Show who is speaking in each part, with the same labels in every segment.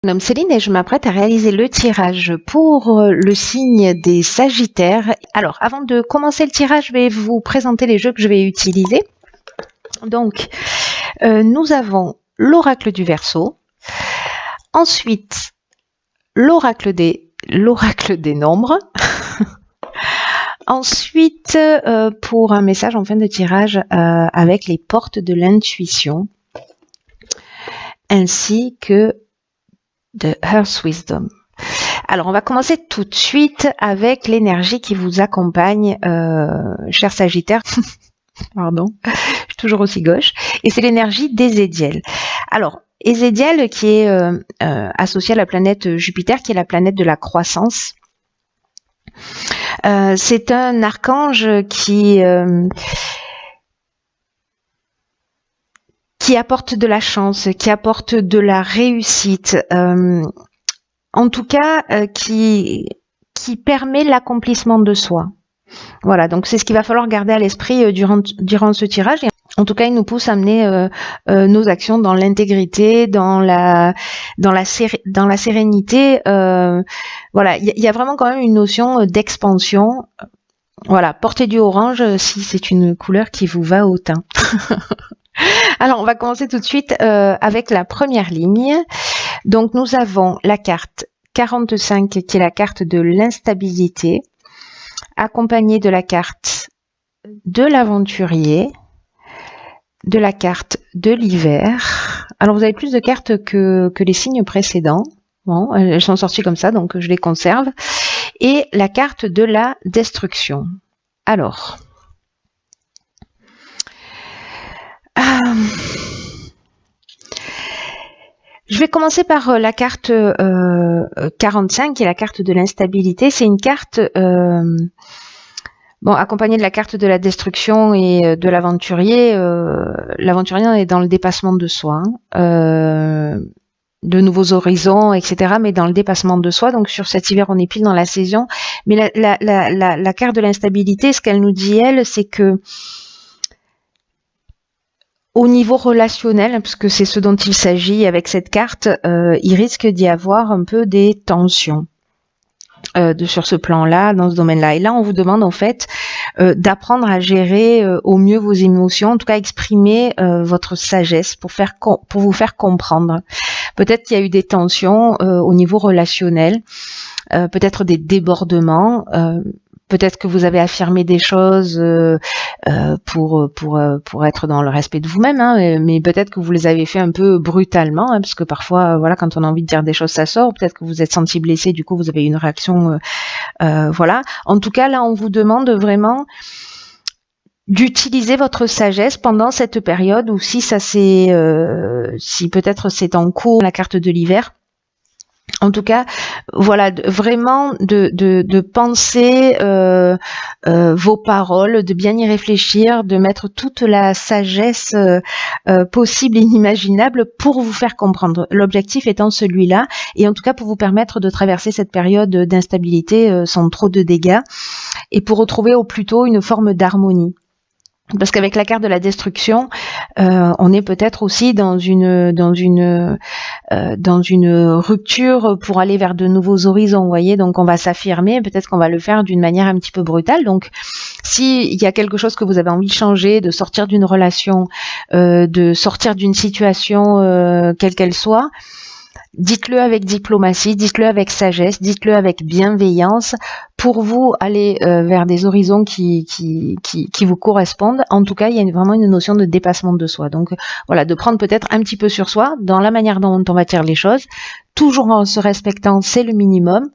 Speaker 1: Je me nomme Céline et je m'apprête à réaliser le tirage pour le signe des Sagittaires. Alors, avant de commencer le tirage, je vais vous présenter les jeux que je vais utiliser. Donc, nous avons l'oracle du Verseau, ensuite l'oracle des nombres, ensuite pour un message en fin de tirage avec les portes de l'intuition, ainsi que de Earth Wisdom. Alors, on va commencer tout de suite avec l'énergie qui vous accompagne, cher Sagittaire. Pardon, je suis toujours aussi gauche. Et c'est l'énergie d'Ézédiel. Alors, Ézédiel qui est associé à la planète Jupiter, qui est la planète de la croissance. C'est un archange qui apporte de la chance, qui apporte de la réussite, en tout cas qui permet l'accomplissement de soi. Voilà, donc c'est ce qu'il va falloir garder à l'esprit durant ce tirage. Et en tout cas, il nous pousse à mener nos actions dans l'intégrité, dans la sérénité. Voilà, il y a vraiment quand même une notion d'expansion. Voilà, portez du orange si c'est une couleur qui vous va au teint. Alors, on va commencer tout de suite avec la première ligne. Donc, nous avons la carte 45 qui est la carte de l'instabilité, accompagnée de la carte de l'aventurier, de la carte de l'hiver. Alors, vous avez plus de cartes que les signes précédents. Bon, elles sont sorties comme ça, donc je les conserve. Et la carte de la destruction. Alors... je vais commencer par la carte 45, qui est la carte de l'instabilité. C'est une carte accompagnée de la carte de la destruction et de l'aventurier. L'aventurier est dans le dépassement de soi, de nouveaux horizons, etc., mais dans le dépassement de soi. Donc sur cet hiver, on est pile dans la saison. Mais la carte de l'instabilité, ce qu'elle nous dit, elle, c'est que au niveau relationnel, parce que c'est ce dont il s'agit avec cette carte, il risque d'y avoir un peu des tensions sur ce plan-là, dans ce domaine-là. Et là, on vous demande en fait d'apprendre à gérer au mieux vos émotions, en tout cas exprimer votre sagesse pour vous faire comprendre. Peut-être qu'il y a eu des tensions au niveau relationnel, peut-être des débordements. Peut-être que vous avez affirmé des choses pour être dans le respect de vous-même, hein, mais peut-être que vous les avez fait un peu brutalement, hein, parce que parfois, voilà, quand on a envie de dire des choses, ça sort. Peut-être que vous êtes senti blessé, du coup, vous avez eu une réaction, voilà. En tout cas, là, on vous demande vraiment d'utiliser votre sagesse pendant cette période, ou si ça c'est, si peut-être c'est en cours, la carte de l'hiver. En tout cas, voilà, vraiment de penser vos paroles, de bien y réfléchir, de mettre toute la sagesse possible et inimaginable pour vous faire comprendre. L'objectif étant celui-là, et en tout cas pour vous permettre de traverser cette période d'instabilité sans trop de dégâts, et pour retrouver au plus tôt une forme d'harmonie. Parce qu'avec la carte de la destruction, on est peut-être aussi dans une rupture pour aller vers de nouveaux horizons, vous voyez. Donc on va s'affirmer, peut-être qu'on va le faire d'une manière un petit peu brutale. Donc s'il y a quelque chose que vous avez envie de changer, de sortir d'une relation, de sortir d'une situation quelle qu'elle soit, dites-le avec diplomatie, dites-le avec sagesse, dites-le avec bienveillance pour vous aller vers des horizons qui vous correspondent. En tout cas, il y a vraiment une notion de dépassement de soi. Donc voilà, de prendre peut-être un petit peu sur soi dans la manière dont on va dire les choses, toujours en se respectant, c'est le minimum,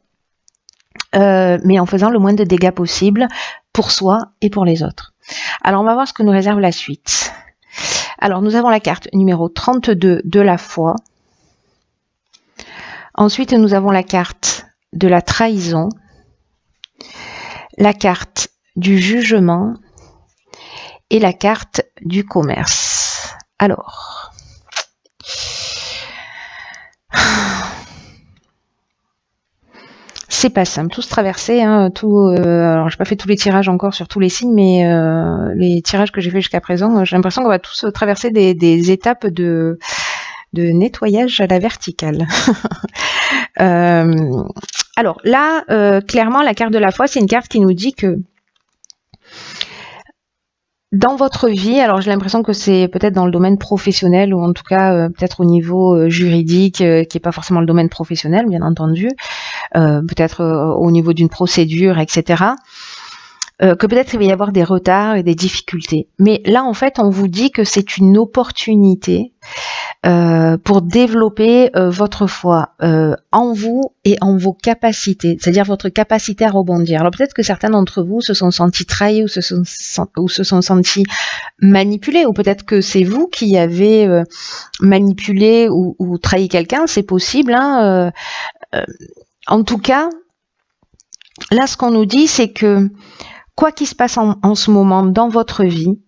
Speaker 1: mais en faisant le moins de dégâts possible pour soi et pour les autres. Alors on va voir ce que nous réserve la suite. Alors nous avons la carte numéro 32 de la foi. Ensuite, nous avons la carte de la trahison, la carte du jugement et la carte du commerce. Alors, c'est pas simple, tous traversés, hein, alors j'ai pas fait tous les tirages encore sur tous les signes, mais les tirages que j'ai fait jusqu'à présent, j'ai l'impression qu'on va tous traverser des étapes de de nettoyage à la verticale. Alors là, clairement, la carte de la foi, c'est une carte qui nous dit que dans votre vie, alors j'ai l'impression que c'est peut-être dans le domaine professionnel ou en tout cas peut-être au niveau juridique, qui est pas forcément le domaine professionnel, bien entendu, peut-être au niveau d'une procédure, etc. Que peut-être il va y avoir des retards et des difficultés. Mais là, en fait, on vous dit que c'est une opportunité pour développer votre foi en vous et en vos capacités, c'est-à-dire votre capacité à rebondir. Alors peut-être que certains d'entre vous se sont sentis trahis ou se sont sentis manipulés, ou peut-être que c'est vous qui avez manipulé ou trahi quelqu'un, c'est possible. Hein, en tout cas, là, ce qu'on nous dit, c'est que quoi qu'il se passe en ce moment dans votre vie,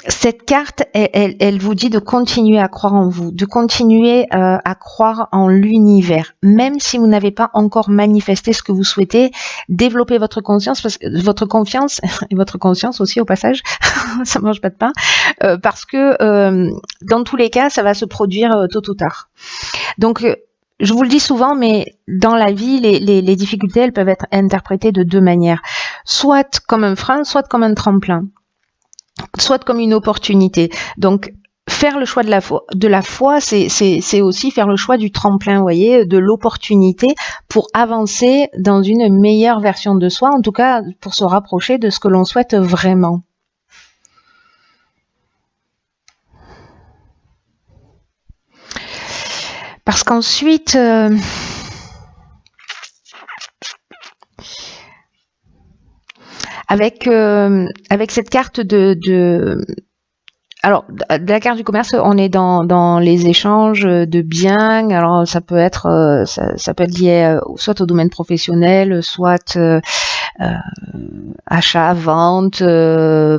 Speaker 1: cette carte, elle vous dit de continuer à croire en vous, de continuer à croire en l'univers, même si vous n'avez pas encore manifesté ce que vous souhaitez. Développer votre conscience, votre confiance et votre conscience aussi au passage, ça mange pas de pain, parce que dans tous les cas, ça va se produire tôt ou tard. Donc je vous le dis souvent, mais dans la vie, les difficultés, elles peuvent être interprétées de deux manières. Soit comme un frein, soit comme un tremplin. Soit comme une opportunité. Donc, faire le choix de la foi, c'est aussi faire le choix du tremplin, vous voyez, de l'opportunité pour avancer dans une meilleure version de soi, en tout cas pour se rapprocher de ce que l'on souhaite vraiment. Parce qu'ensuite, avec cette carte alors, de la carte du commerce, on est dans les échanges de biens. Alors, ça peut être lié soit au domaine professionnel, soit achat, vente,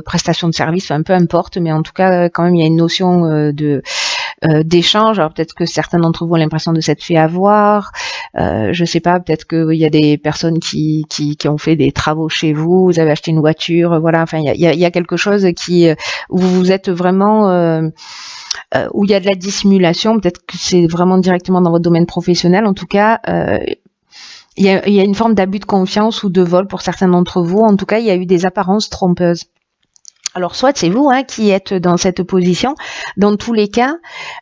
Speaker 1: prestation de service, enfin peu importe. Mais en tout cas, quand même, il y a une notion d'échange. Alors peut-être que certains d'entre vous ont l'impression de s'être fait avoir. Je sais pas, peut-être qu'il y a des personnes qui ont fait des travaux chez vous, vous avez acheté une voiture, voilà. Enfin, il y a quelque chose où vous êtes vraiment où il y a de la dissimulation. Peut-être que c'est vraiment directement dans votre domaine professionnel. En tout cas, il y a une forme d'abus de confiance ou de vol pour certains d'entre vous. En tout cas, il y a eu des apparences trompeuses. Alors soit c'est vous qui êtes dans cette position. Dans tous les cas,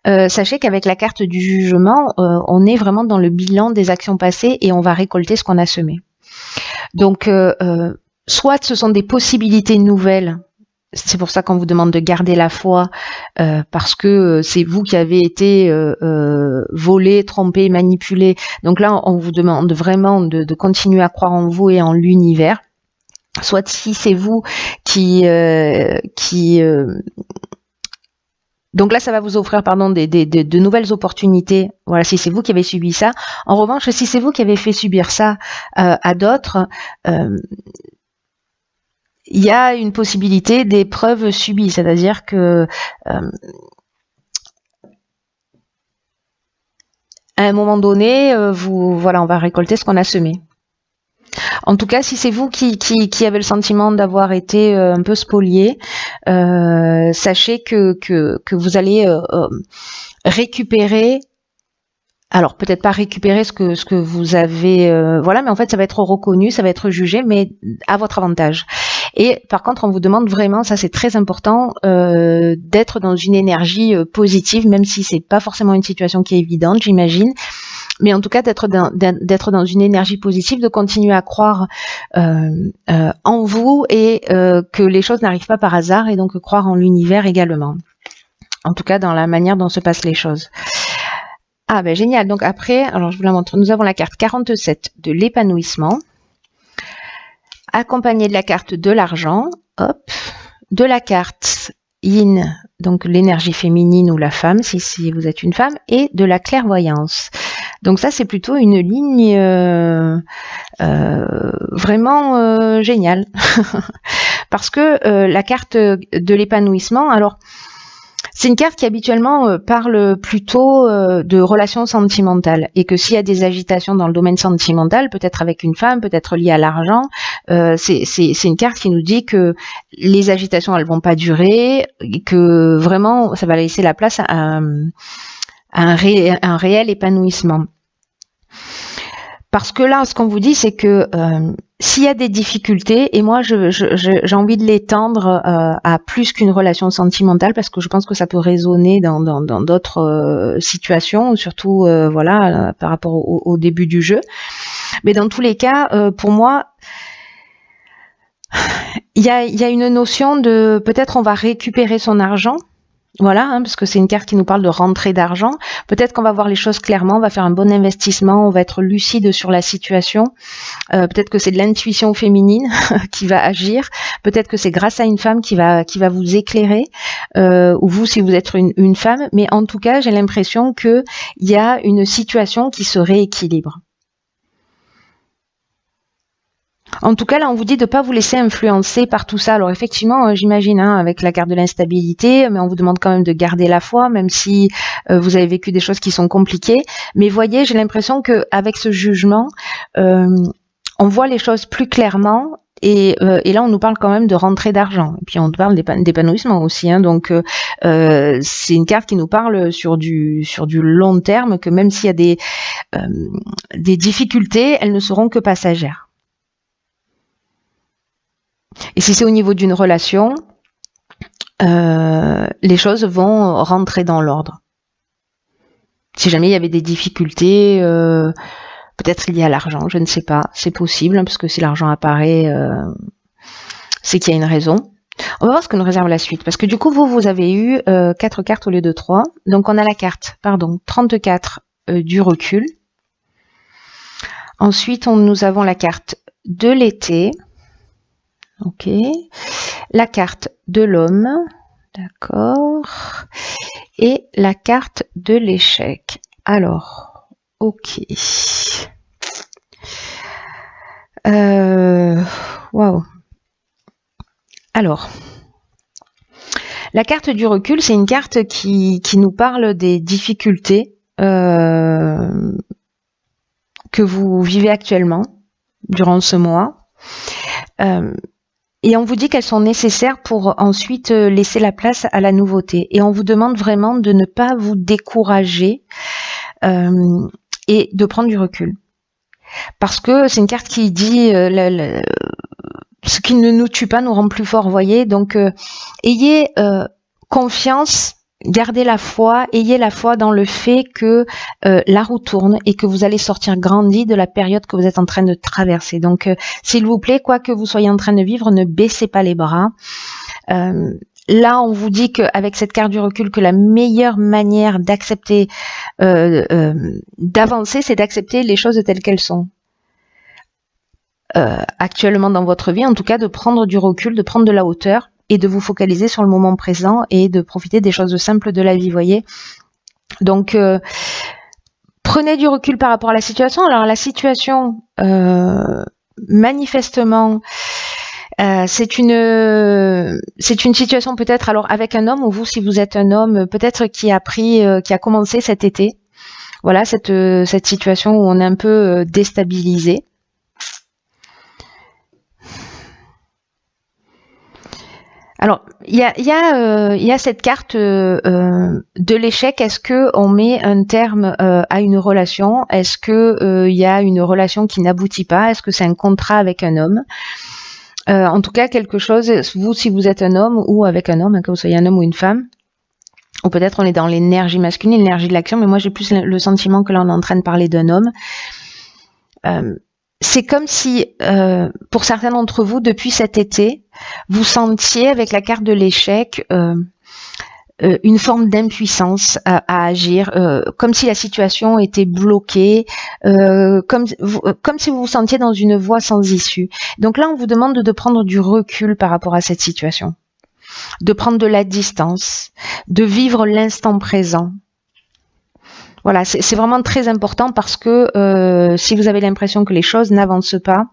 Speaker 1: sachez qu'avec la carte du jugement, on est vraiment dans le bilan des actions passées et on va récolter ce qu'on a semé. Donc, soit ce sont des possibilités nouvelles. C'est pour ça qu'on vous demande de garder la foi, parce que c'est vous qui avez été volé, trompé, manipulé. Donc là, on vous demande vraiment de continuer à croire en vous et en l'univers. Soit si c'est vous qui donc là ça va vous offrir de nouvelles opportunités. Voilà, si c'est vous qui avez subi ça. En revanche, si c'est vous qui avez fait subir ça à d'autres, il y a une possibilité d'épreuve subie, c'est-à-dire que à un moment donné, on va récolter ce qu'on a semé. En tout cas, si c'est vous qui avez le sentiment d'avoir été un peu spolié, sachez que vous allez récupérer. Alors peut-être pas récupérer ce que vous avez, mais en fait ça va être reconnu, ça va être jugé, mais à votre avantage. Et par contre, on vous demande vraiment, ça c'est très important, d'être dans une énergie positive, même si c'est pas forcément une situation qui est évidente, j'imagine. Mais en tout cas, d'être dans une énergie positive, de continuer à croire en vous et que les choses n'arrivent pas par hasard, et donc croire en l'univers également. En tout cas, dans la manière dont se passent les choses. Ah ben génial. Donc après, alors je vous la montre. Nous avons la carte 47 de l'épanouissement, accompagnée de la carte de l'argent, hop, de la carte Yin, donc l'énergie féminine ou la femme, si vous êtes une femme, et de la clairvoyance. Donc ça, c'est plutôt une ligne vraiment géniale. Parce que la carte de l'épanouissement, alors, C'est une carte qui habituellement parle plutôt de relations sentimentales et que s'il y a des agitations dans le domaine sentimental, peut-être avec une femme, peut-être liées à l'argent, c'est une carte qui nous dit que les agitations elles vont pas durer, et que vraiment ça va laisser la place à un réel épanouissement. Parce que là, ce qu'on vous dit, c'est que s'il y a des difficultés, et moi j'ai envie de l'étendre à plus qu'une relation sentimentale, parce que je pense que ça peut résonner dans d'autres situations, surtout voilà par rapport au début du jeu. Mais dans tous les cas, pour moi, il y a une notion de peut-être on va récupérer son argent. Voilà, parce que c'est une carte qui nous parle de rentrée d'argent. Peut-être qu'on va voir les choses clairement, on va faire un bon investissement, on va être lucide sur la situation. Peut-être que c'est de l'intuition féminine qui va agir. Peut-être que c'est grâce à une femme qui va vous éclairer, ou vous si vous êtes une femme. Mais en tout cas, j'ai l'impression que il y a une situation qui se rééquilibre. En tout cas, là, on vous dit de ne pas vous laisser influencer par tout ça. Alors effectivement, j'imagine, avec la carte de l'instabilité, mais on vous demande quand même de garder la foi, même si vous avez vécu des choses qui sont compliquées. Mais voyez, j'ai l'impression qu'avec ce jugement, on voit les choses plus clairement. Et là, on nous parle quand même de rentrée d'argent. Et puis, on nous parle d'épanouissement aussi. Donc, c'est une carte qui nous parle sur du long terme, que même s'il y a des difficultés, elles ne seront que passagères. Et si c'est au niveau d'une relation, les choses vont rentrer dans l'ordre. Si jamais il y avait des difficultés, peut-être liées à l'argent, je ne sais pas, c'est possible, parce que si l'argent apparaît, c'est qu'il y a une raison. On va voir ce que nous réserve la suite, parce que du coup, vous avez eu 4 cartes au lieu de 3. Donc on a la carte, 34 du recul. Ensuite, nous avons la carte de l'été. Ok. La carte de l'homme. D'accord. Et la carte de l'échec. Alors, ok. Waouh. Alors, la carte du recul, c'est une carte qui nous parle des difficultés que vous vivez actuellement durant ce mois. Et on vous dit qu'elles sont nécessaires pour ensuite laisser la place à la nouveauté. Et on vous demande vraiment de ne pas vous décourager et de prendre du recul. Parce que c'est une carte qui dit ce qui ne nous tue pas nous rend plus forts, voyez. Donc, ayez confiance, gardez la foi, ayez la foi dans le fait que la roue tourne et que vous allez sortir grandi de la période que vous êtes en train de traverser. Donc, s'il vous plaît, quoi que vous soyez en train de vivre, ne baissez pas les bras. Là, on vous dit qu'avec cette carte du recul, que la meilleure manière d'accepter, d'avancer, c'est d'accepter les choses telles qu'elles sont. Actuellement dans votre vie, en tout cas, de prendre du recul, de prendre de la hauteur, et de vous focaliser sur le moment présent et de profiter des choses simples de la vie, voyez. Donc, prenez du recul par rapport à la situation. Alors, la situation, manifestement, c'est une situation peut-être, alors avec un homme, ou vous, si vous êtes un homme, peut-être qui a commencé cet été. Voilà, cette situation où on est un peu déstabilisé. Alors, il y a cette carte de l'échec. Est-ce que on met un terme à une relation? Est-ce que il y a une relation qui n'aboutit pas? Est-ce que c'est un contrat avec un homme? En tout cas, quelque chose. Vous, si vous êtes un homme ou avec un homme, que vous soyez un homme ou une femme, ou peut-être on est dans l'énergie masculine, l'énergie de l'action. Mais moi, j'ai plus le sentiment que là, on est en train de parler d'un homme. C'est comme si, pour certains d'entre vous, depuis cet été, vous sentiez avec la carte de l'échec une forme d'impuissance à agir, comme si la situation était bloquée, comme si vous vous sentiez dans une voie sans issue. Donc là, on vous demande de prendre du recul par rapport à cette situation, de prendre de la distance, de vivre l'instant présent. Voilà, c'est vraiment très important parce que si vous avez l'impression que les choses n'avancent pas,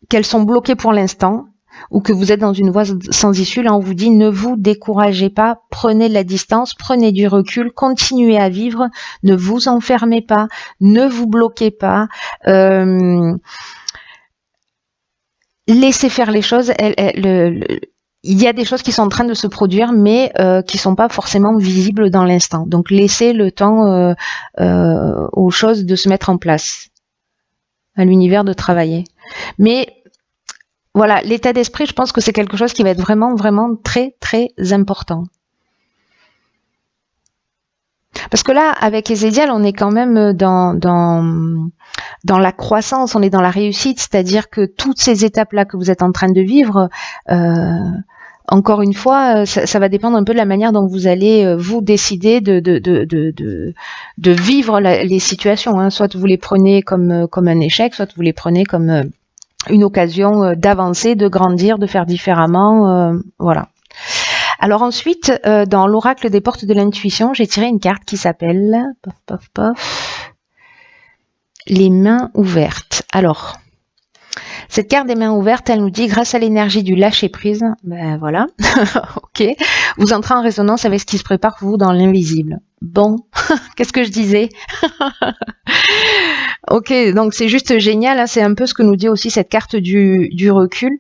Speaker 1: qu'elles sont bloquées pour l'instant, ou que vous êtes dans une voie sans issue, là on vous dit ne vous découragez pas, prenez de la distance, prenez du recul, continuez à vivre, ne vous enfermez pas, ne vous bloquez pas, laissez faire les choses. Il y a des choses qui sont en train de se produire, mais qui sont pas forcément visibles dans l'instant. Donc laissez le temps aux choses de se mettre en place, à l'univers de travailler. Mais voilà, l'état d'esprit, je pense que c'est quelque chose qui va être vraiment, vraiment très, très important. Parce que là, avec Ezédial, on est quand même dans la croissance, on est dans la réussite, c'est-à-dire que toutes ces étapes-là que vous êtes en train de vivre, encore une fois, ça va dépendre un peu de la manière dont vous allez vous décider de vivre les situations. Hein. Soit vous les prenez comme un échec, soit vous les prenez comme une occasion d'avancer, de grandir, de faire différemment, voilà. Alors ensuite, dans l'oracle des portes de l'intuition, j'ai tiré une carte qui s'appelle les mains ouvertes. Alors, cette carte des mains ouvertes, elle nous dit, grâce à l'énergie du lâcher-prise, ben voilà, ok, vous entrez en résonance avec ce qui se prépare pour vous dans l'invisible. Bon, qu'est-ce que je disais? Ok, donc c'est juste génial, hein, c'est un peu ce que nous dit aussi cette carte du recul.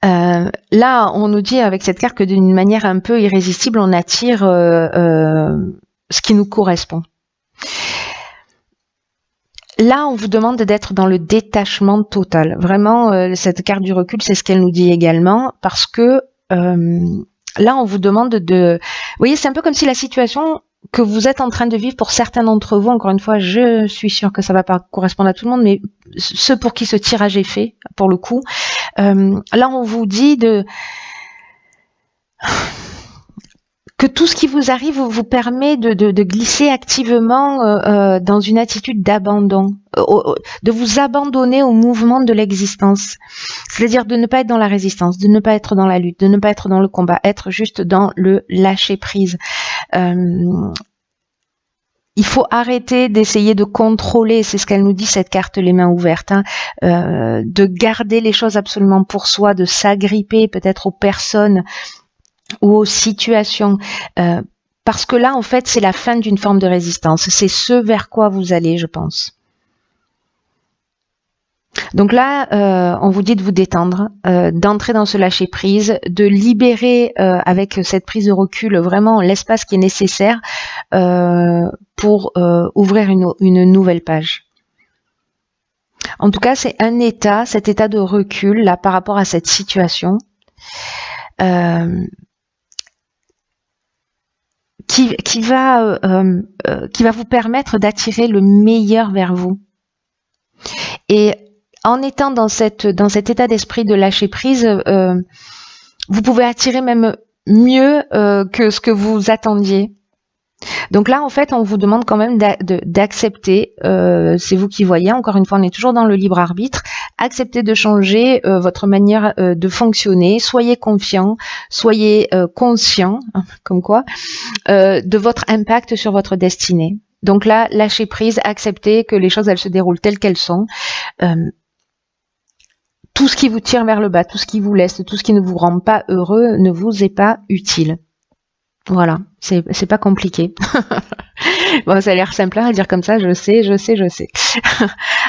Speaker 1: Là, on nous dit avec cette carte que d'une manière un peu irrésistible, on attire ce qui nous correspond. Là, on vous demande d'être dans le détachement total. Vraiment, cette carte du recul, c'est ce qu'elle nous dit également, parce que là, on vous demande de... Vous voyez, c'est un peu comme si la situation que vous êtes en train de vivre pour certains d'entre vous, encore une fois, je suis sûre que ça va pas correspondre à tout le monde, mais ceux pour qui ce tirage est fait, pour le coup, là, on vous dit que tout ce qui vous arrive vous permet de glisser activement dans une attitude d'abandon, de vous abandonner au mouvement de l'existence. C'est-à-dire de ne pas être dans la résistance, de ne pas être dans la lutte, de ne pas être dans le combat, être juste dans le lâcher-prise. Il faut arrêter d'essayer de contrôler, c'est ce qu'elle nous dit cette carte les mains ouvertes, hein, de garder les choses absolument pour soi, de s'agripper peut-être aux personnes ou aux situations, parce que là en fait c'est la fin d'une forme de résistance, c'est ce vers quoi vous allez, je pense. Donc là, on vous dit de vous détendre, d'entrer dans ce lâcher-prise, de libérer avec cette prise de recul vraiment l'espace qui est nécessaire pour ouvrir une nouvelle page. En tout cas, c'est un état, cet état de recul là par rapport à cette situation qui va vous permettre d'attirer le meilleur vers vous. Et en étant dans cet état d'esprit de lâcher prise, vous pouvez attirer même mieux que ce que vous attendiez. Donc là, en fait, on vous demande quand même d'accepter, c'est vous qui voyez, encore une fois, on est toujours dans le libre arbitre, acceptez de changer votre manière de fonctionner, soyez confiant, soyez conscient, comme quoi, de votre impact sur votre destinée. Donc là, lâchez prise, acceptez que les choses, elles se déroulent telles qu'elles sont. Tout ce qui vous tire vers le bas, tout ce qui vous laisse, tout ce qui ne vous rend pas heureux ne vous est pas utile. Voilà, c'est pas compliqué. Bon, ça a l'air simple à dire comme ça, je sais.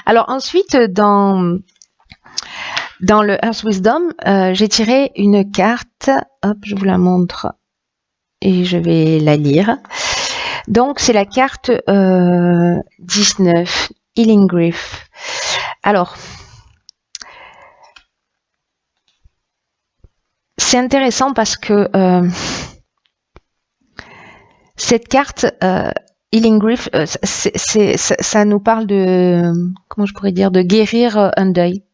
Speaker 1: Alors ensuite, dans le Earth Wisdom, j'ai tiré une carte, hop, je vous la montre et je vais la lire. Donc c'est la carte 19, Healing Grief. Alors, c'est intéressant parce que cette carte Healing Grief, ça nous parle de, comment je pourrais dire, de guérir un deuil.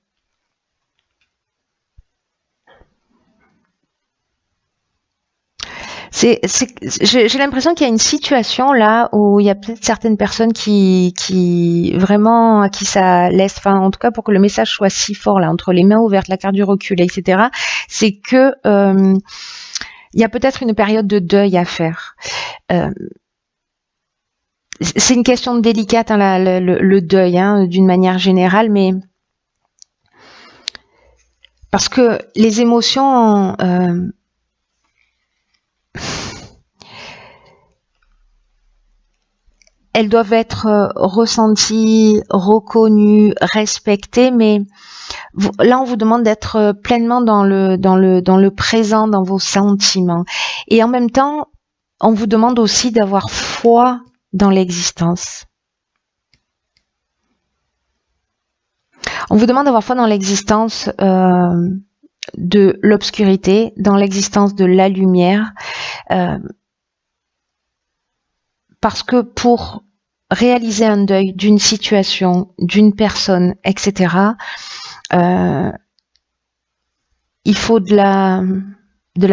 Speaker 1: J'ai l'impression qu'il y a une situation là où il y a peut-être certaines personnes qui vraiment à qui ça laisse, enfin en tout cas pour que le message soit si fort là entre les mains ouvertes, la carte du recul, etc. C'est que il y a peut-être une période de deuil à faire. C'est une question délicate, hein, le deuil, hein, d'une manière générale, mais Parce que les émotions, elles doivent être ressenties, reconnues, respectées, mais là, on vous demande d'être pleinement dans le présent, dans vos sentiments. Et en même temps, on vous demande aussi d'avoir foi dans l'existence. On vous demande d'avoir foi dans l'existence de l'obscurité, dans l'existence de la lumière, parce que pour réaliser un deuil d'une situation, d'une personne, etc., il faut de la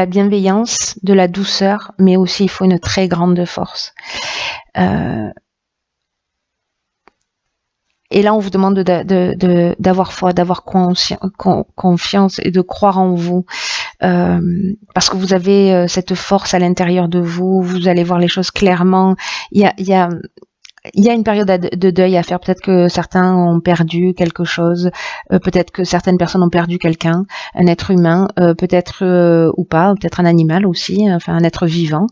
Speaker 1: bienveillance, de la douceur, mais aussi il faut une très grande force. Et là, on vous demande d'avoir foi, d'avoir confiance et de croire en vous. Parce que vous avez cette force à l'intérieur de vous, vous allez voir les choses clairement. Il y a une période de deuil à faire. Peut-être que certains ont perdu quelque chose, peut-être que certaines personnes ont perdu quelqu'un, un être humain, peut-être ou pas, peut-être un animal aussi, enfin un être vivant,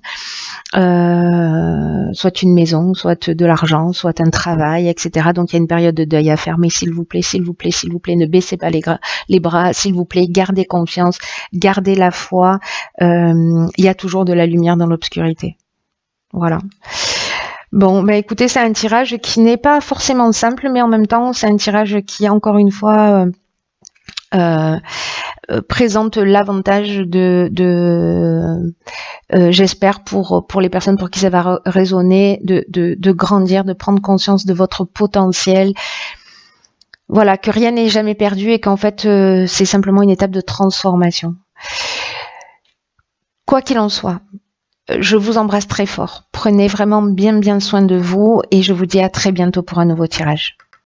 Speaker 1: soit une maison, soit de l'argent, soit un travail, etc. Donc il y a une période de deuil à faire, mais s'il vous plaît, s'il vous plaît, s'il vous plaît, ne baissez pas les bras, s'il vous plaît, gardez confiance, gardez la foi. Il y a toujours de la lumière dans l'obscurité. Voilà. Bon, bah écoutez, c'est un tirage qui n'est pas forcément simple, mais en même temps, c'est un tirage qui, encore une fois, présente l'avantage j'espère pour les personnes pour qui ça va résonner, de grandir, de prendre conscience de votre potentiel. Voilà, que rien n'est jamais perdu et qu'en fait, c'est simplement une étape de transformation. Quoi qu'il en soit, je vous embrasse très fort. Prenez vraiment bien soin de vous et je vous dis à très bientôt pour un nouveau tirage.